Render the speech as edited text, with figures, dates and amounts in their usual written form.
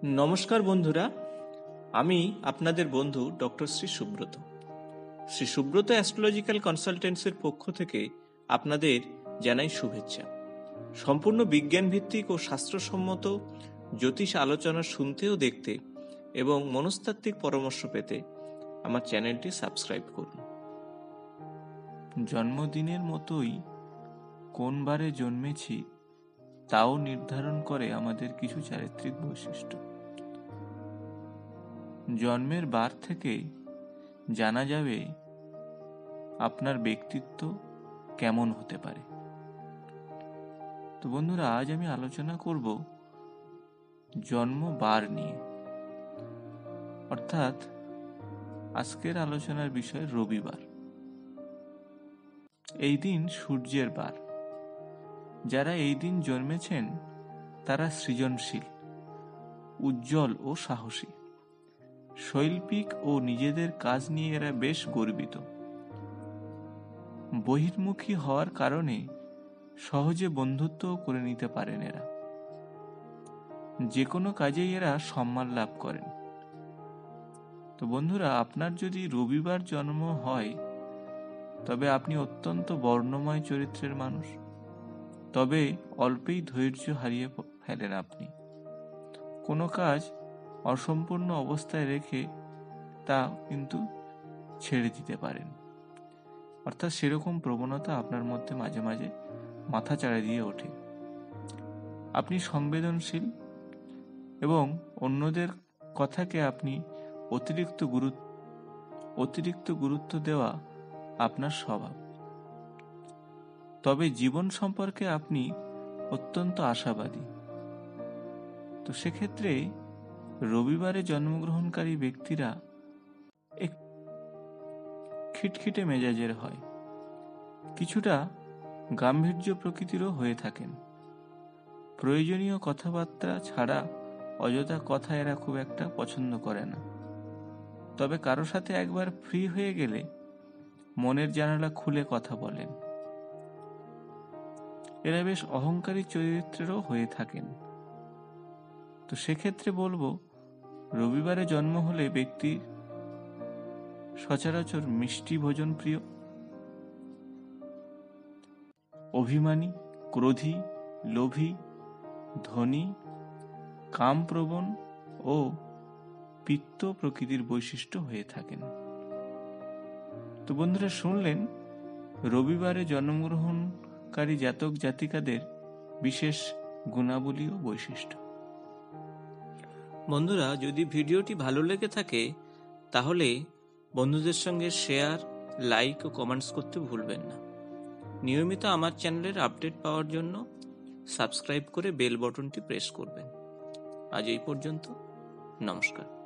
নমস্কার বন্ধুরা, আমি আপনাদের বন্ধু ডক্টর শ্রী সুব্রত। শ্রী সুব্রত অ্যাস্ট্রোলজিক্যাল কনসালটেন্সির পক্ষ থেকে আপনাদের জানাই শুভেচ্ছা। সম্পূর্ণ বিজ্ঞান ভিত্তিক ও শাস্ত্রসম্মত জ্যোতিষ আলোচনা শুনতে ও দেখতে এবং মনস্তাত্ত্বিক পরামর্শ পেতে আমার চ্যানেলটি সাবস্ক্রাইব করুন। জন্মদিনের মতোই কোন বারে জন্মেছি তাও নির্ধারণ করে আমাদের কিছু চারিত্রিক বৈশিষ্ট্য। জন্মের বার থেকে জানা যাবে আপনার ব্যক্তিত্ব কেমন হতে পারে। তো বন্ধুরা, আজ আমি আলোচনা করব জন্ম বার নিয়ে, অর্থাৎ আজকের আলোচনার বিষয় রবিবার। এই দিন সূর্যের বার। যারা এই দিন জন্মেছেন তারা সৃজনশীল, উজ্জ্বল ও সাহসী, শৈল্পিক ও নিজেদের কাজ নিয়ে এরা বেশ গর্বিত। বহির্মুখী হওয়ার কারণে সহজে বন্ধুত্ব করে নিতে পারেন এরা। যে কোনো কাজেই এরা সম্মান লাভ করেন। তো বন্ধুরা, আপনার যদি রবিবার জন্ম হয় তবে আপনি অত্যন্ত বর্ণময় চরিত্রের মানুষ। তবে অল্পেই ধৈর্য হারিয়ে ফেলেন আপনি। কোনো কাজ অসম্পূর্ণ অবস্থায় রেখে তা কিন্তু ছেড়ে দিতে পারেন। অর্থাৎ সেরকম প্রবণতা আপনার মধ্যে মাঝে মাঝে মাথা চাড়া দিয়ে ওঠে। আপনি সংবেদনশীল এবং অন্যদের কথাকে আপনি অতিরিক্ত গুরুত্ব দেওয়া আপনার স্বভাব। তবে জীবন সম্পর্কে আপনি অত্যন্ত আশাবাদী। তো সেক্ষেত্রে রবিবারে জন্মগ্রহণকারী ব্যক্তিরা এক খিটখিটে মেজাজের হয়, কিছুটা গাম্ভীর্য প্রকৃতিরও হয়ে থাকেন। প্রয়োজনীয় কথাবার্তা ছাড়া অযথা কথা এরা খুব একটা পছন্দ করে না। তবে কারো সাথে একবার ফ্রি হয়ে গেলে মনের জানালা খুলে কথা বলেন। এরা বেশ অহংকারী চরিত্রেরও হয়ে থাকেন। তো সেক্ষেত্রে বলবো, রবিবারে জন্ম হলে ব্যক্তি সচরাচর মিষ্টি ভোজন প্রিয়, অভিমানী, ক্রোধী, লোভী, ধনী, কামপ্রবণ ও পিত্ত প্রকৃতির বৈশিষ্ট্য হয়ে থাকেন। তো বন্ধুরা, শুনলেন রবিবারে জন্মগ্রহণকারী জাতক জাতিকাদের বিশেষ গুণাবলী ও বৈশিষ্ট্য। বন্ধুরা, যদি ভিডিওটি ভালো লেগে থাকে তাহলে বন্ধুদের সঙ্গে শেয়ার, লাইক ও কমেন্টস করতে ভুলবেন না। নিয়মিত আমার চ্যানেলের আপডেট পাওয়ার জন্য সাবস্ক্রাইব করে বেল বাটনটি প্রেস করবেন। আজ এই পর্যন্ত। নমস্কার।